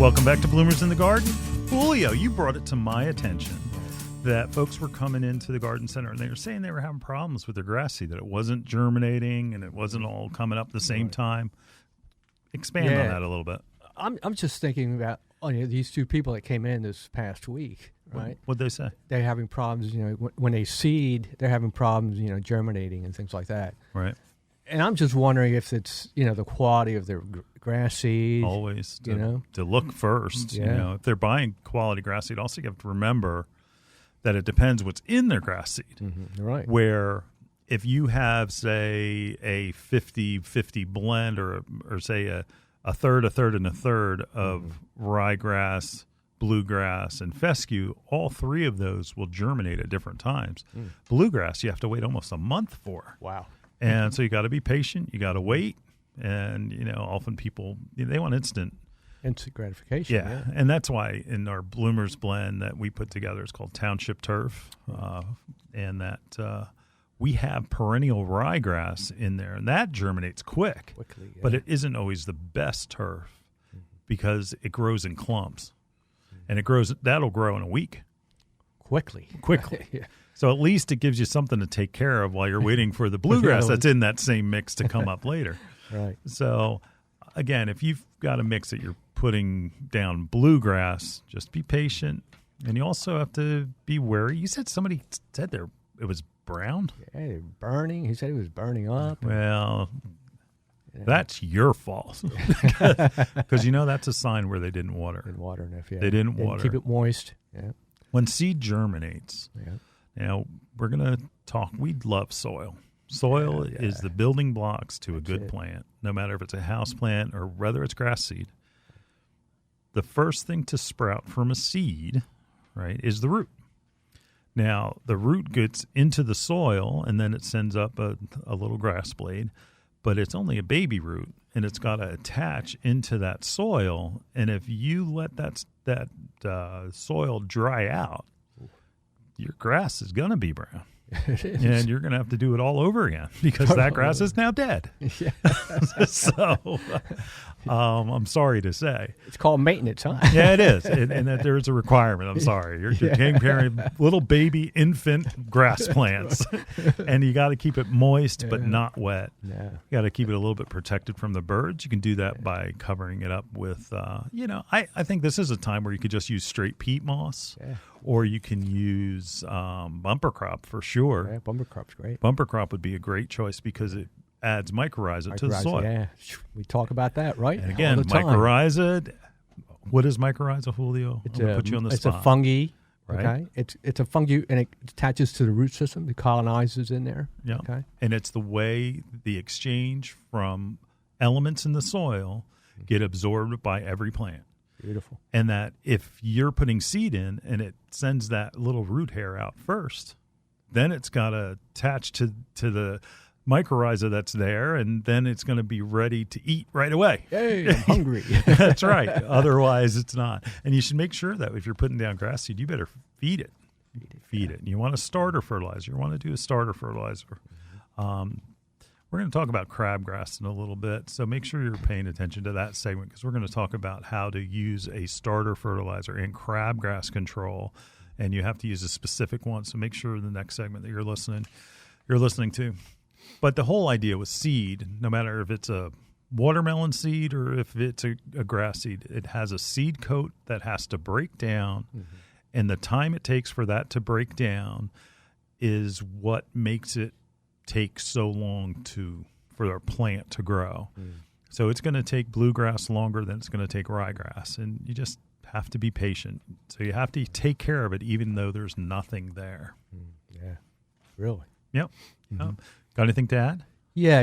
Welcome back to Bloomers in the Garden. Julio, you brought it to my attention that folks were coming into the garden center and they were saying they were having problems with their grass seed, that it wasn't germinating and it wasn't all coming up at the same time. Expand on that a little bit. I'm just thinking about these two people that came in this past week, right? What'd they say? They're having problems, when they seed, they're having problems, germinating and things like that. Right. And I'm just wondering if it's, the quality of their grass seed. Always to look first. Yeah. If they're buying quality grass seed, also you have to remember that it depends what's in their grass seed. Mm-hmm. Right. Where if you have, say, a 50-50 blend or say a third, and a third of ryegrass, bluegrass, and fescue, all three of those will germinate at different times. Bluegrass, you have to wait almost a month for. Wow. And so you got to be patient. You got to wait. And, often people, they want instant gratification. Yeah. And that's why in our Bloomers blend that we put together, it's called Township Turf. And that we have perennial ryegrass in there. And that germinates quickly. Yeah. But it isn't always the best turf because it grows in clumps. And that'll grow in a week. Quickly. Yeah. So at least it gives you something to take care of while you're waiting for the bluegrass that's in that same mix to come up later. Right. So, again, if you've got a mix that you're putting down bluegrass, just be patient. And you also have to be wary. You said somebody said it was brown? Yeah, burning. He said it was burning up. Well, that's your fault. Because, that's a sign where they didn't water. Didn't water enough, yeah. They didn't water. Keep it moist. Yeah. When seed germinates, now we're going to talk. We love soil. Soil is the building blocks to a good plant, no matter if it's a house plant or whether it's grass seed. The first thing to sprout from a seed, right, is the root. Now, the root gets into the soil, and then it sends up a little grass blade, but it's only a baby root, and it's got to attach into that soil. And if you let that soil dry out, your grass is going to be brown. And you're going to have to do it all over again because that grass is now dead. So I'm sorry to say. It's called maintenance, huh? Yeah, it is. And that there's a requirement. I'm sorry. You're taking care of little baby infant grass plants. And you got to keep it moist but not wet. Yeah. You got to keep it a little bit protected from the birds. You can do that by covering it up with, I think this is a time where you could just use straight peat moss. Yeah. Or you can use bumper crop for sure. Yeah, bumper crop's great. Bumper crop would be a great choice because it adds mycorrhiza to the soil. Yeah, we talk about that, right? And again, all the time. mycorrhiza. What is mycorrhiza, Julio? I'm going to put you on the spot. It's a fungi. Right. Okay, it's a fungi, and it attaches to the root system. It colonizes in there. Yeah. Okay, and it's the way the exchange from elements in the soil get absorbed by every plant. Beautiful. And that if you're putting seed in and it sends that little root hair out first, then it's got to attach to the mycorrhiza that's there, and then it's going to be ready to eat right away. Hey, I'm hungry. That's right. Otherwise, it's not. And you should make sure that if you're putting down grass seed, you better feed it. Feed it. And you want a starter fertilizer. You want to do a starter fertilizer. We're going to talk about crabgrass in a little bit, so make sure you're paying attention to that segment because we're going to talk about how to use a starter fertilizer in crabgrass control, and you have to use a specific one, so make sure in the next segment that you're listening to. But the whole idea with seed, no matter if it's a watermelon seed or if it's a grass seed, it has a seed coat that has to break down, and the time it takes for that to break down is what makes it take so long for our plant to grow. So it's going to take bluegrass longer than it's going to take ryegrass, and you just have to be patient. So you have to take care of it even though there's nothing there. Yeah, really. Yep. Got anything to add? Yeah,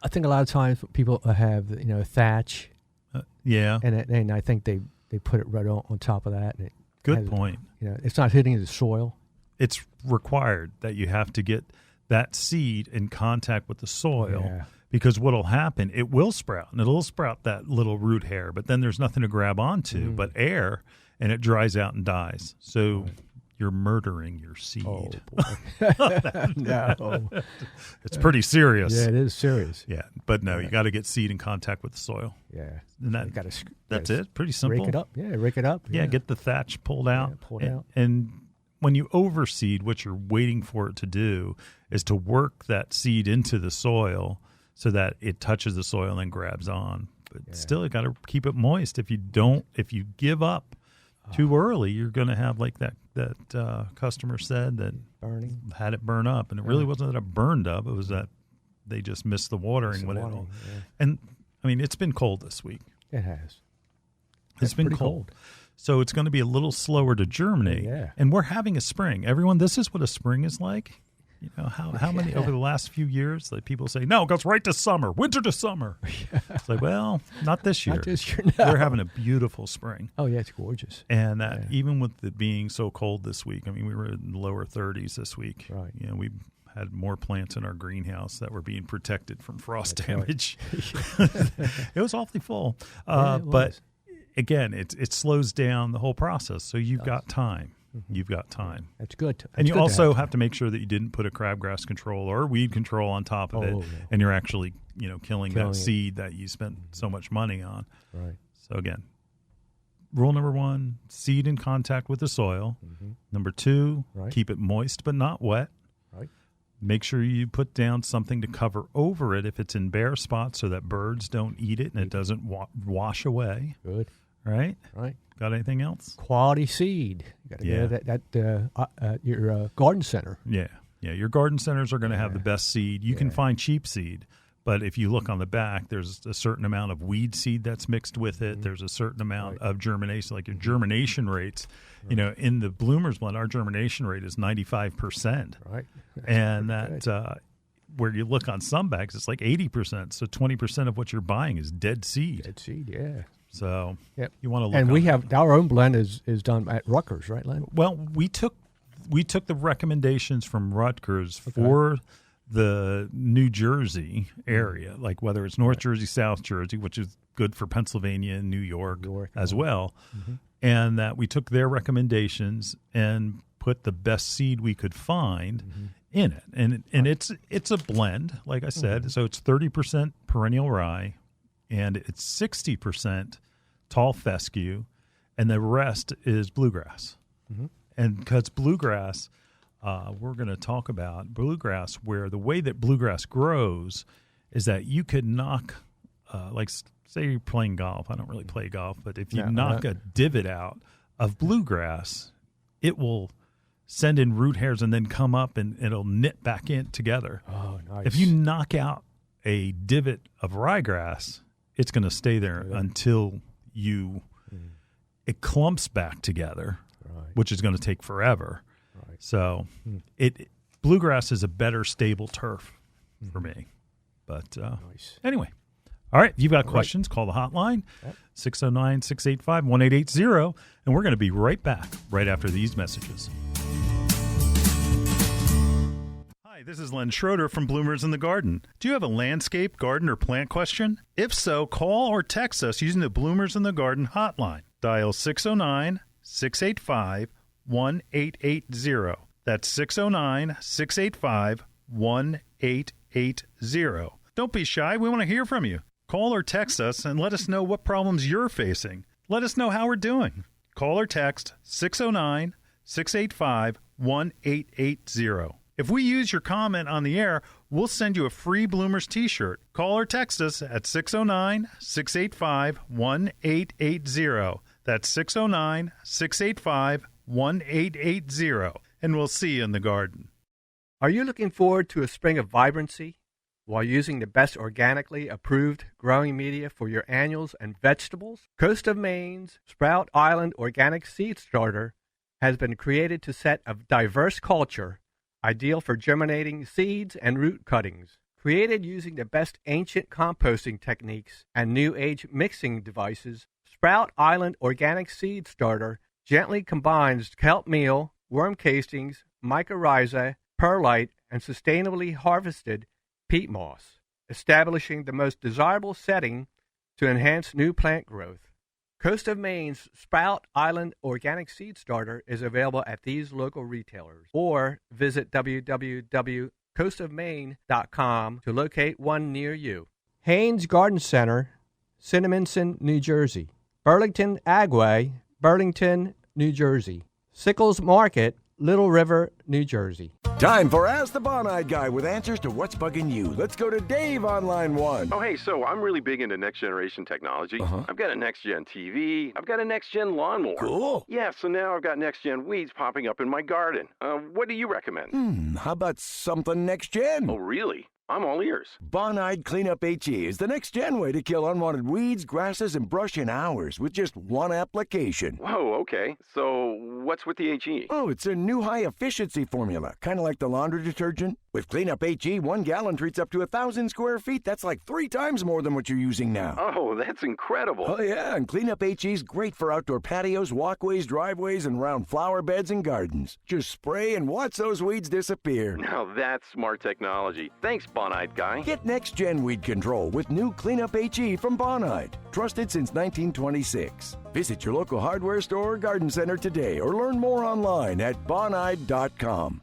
I think a lot of times people have thatch. And I think they put it right on top of that. And Good point. It's not hitting the soil. It's required that you have to get that seed in contact with the soil because what will happen, it will sprout, and it'll sprout that little root hair, but then there's nothing to grab onto but air, and it dries out and dies. So you're murdering your seed. Oh, boy. No. It's pretty serious. Yeah, it is serious. Yeah, but no, you got to get seed in contact with the soil. Yeah. And that's it. Pretty simple. Rake it up. Yeah, rake it up. Yeah, get the thatch pulled out. out. And when you overseed, what you're waiting for it to do is to work that seed into the soil so that it touches the soil and then grabs on. But still, you got to keep it moist. If you give up too early, you're going to have like that customer said that had it burn up, and it really wasn't that it burned up; it was that they just missed the watering when it all. Yeah. And I mean, it's been cold this week. It has. It's been cold. So it's going to be a little slower to germinate. Yeah. And we're having a spring. Everyone, this is what a spring is like. You know, how many over the last few years, like people say, no, it goes right to summer, winter to summer. It's like, well, not this year. Not this year, no. We're having a beautiful spring. Oh, yeah, it's gorgeous. And that even with it being so cold this week, I mean, we were in the lower 30s this week. Right. You know, we had more plants in our greenhouse that were being protected from frost damage. Right. It was awfully full. But again, it slows down the whole process. So you've got time. Mm-hmm. You've got time. That's good. And you also have to make sure that you didn't put a crabgrass control or weed control on top of it, and you're actually, killing that seed that you spent so much money on. Right. So again, rule number 1, seed in contact with the soil. Mm-hmm. Number 2, keep it moist but not wet. Right. Make sure you put down something to cover over it if it's in bare spots so that birds don't eat it and it doesn't wash away. Good. Right? Right. Got anything else? Quality seed. You got to get your garden center. Yeah. Yeah, your garden centers are going to have the best seed. You can find cheap seed, but if you look on the back, there's a certain amount of weed seed that's mixed with it. Mm-hmm. There's a certain amount of germination, like your germination rates. Right. In the Bloomers blend, our germination rate is 95%. Right. And that where you look on some bags, it's like 80%. So 20% of what you're buying is dead seed. Dead seed, yeah. So you want to look. And we have our own blend is done at Rutgers, right, Len? Well, we took the recommendations from Rutgers for the New Jersey area, like whether it's North Jersey, South Jersey, which is good for Pennsylvania and New York as well, and that we took their recommendations and put the best seed we could find in it, and it's a blend, like I said, so it's 30% perennial rye. And it's 60% tall fescue, and the rest is bluegrass. Mm-hmm. And because bluegrass, we're going to talk about bluegrass, where the way that bluegrass grows is that you could knock, say you're playing golf. I don't really play golf, but if you knock a divot out of bluegrass, it will send in root hairs and then come up and it'll knit back in together. Oh, nice. If you knock out a divot of ryegrass, it's going to stay there until it clumps back together, which is going to take forever. Right. So bluegrass is a better stable turf for me. But anyway, all right, if you've got questions, call the hotline, 609-685-1880, and we're going to be right back right after these messages. This is Len Schroeder from Bloomers in the Garden. Do you have a landscape, garden, or plant question? If so, call or text us using the Bloomers in the Garden hotline. Dial 609-685-1880. That's 609-685-1880. Don't be shy. We want to hear from you. Call or text us and let us know what problems you're facing. Let us know how we're doing. Call or text 609-685-1880. If we use your comment on the air, we'll send you a free Bloomers t-shirt. Call or text us at 609-685-1880. That's 609-685-1880. And we'll see you in the garden. Are you looking forward to a spring of vibrancy while using the best organically approved growing media for your annuals and vegetables? Coast of Maine's Sprout Island Organic Seed Starter has been created to set a diverse culture ideal for germinating seeds and root cuttings. Created using the best ancient composting techniques and new age mixing devices, Sprout Island Organic Seed Starter gently combines kelp meal, worm castings, mycorrhiza, perlite, and sustainably harvested peat moss, establishing the most desirable setting to enhance new plant growth. Coast of Maine's Sprout Island Organic Seed Starter is available at these local retailers, or visit www.coastofmaine.com to locate one near you. Haynes Garden Center, Cinnaminson, New Jersey. Burlington Agway, Burlington, New Jersey. Sickles Market, Little River, New Jersey. Time for Ask the Bon-Eyed Guy with answers to what's bugging you. Let's go to Dave on line 1. Oh, hey, so I'm really big into next-generation technology. I've got a next-gen TV. I've got a next-gen lawnmower. Cool. Yeah, so now I've got next-gen weeds popping up in my garden. What do you recommend? How about something next-gen? Oh, really? I'm all ears. Bon-Eyed Cleanup HE is the next-gen way to kill unwanted weeds, grasses, and brush in hours with just one application. Whoa, okay. So what's with the HE? Oh, it's a new high-efficiency formula, kind of like the laundry detergent. With Cleanup HE, 1 gallon treats up to 1,000 square feet. That's like 3 times more than what you're using now. Oh, that's incredible. Oh, yeah, and Cleanup HE's great for outdoor patios, walkways, driveways, and around flower beds and gardens. Just spray and watch those weeds disappear. Now that's smart technology. Thanks, Bon-Eyed Guy. Get next-gen weed control with new Cleanup HE from Bon-Eyed. Trusted since 1926. Visit your local hardware store or garden center today or learn more online at boneyed.com.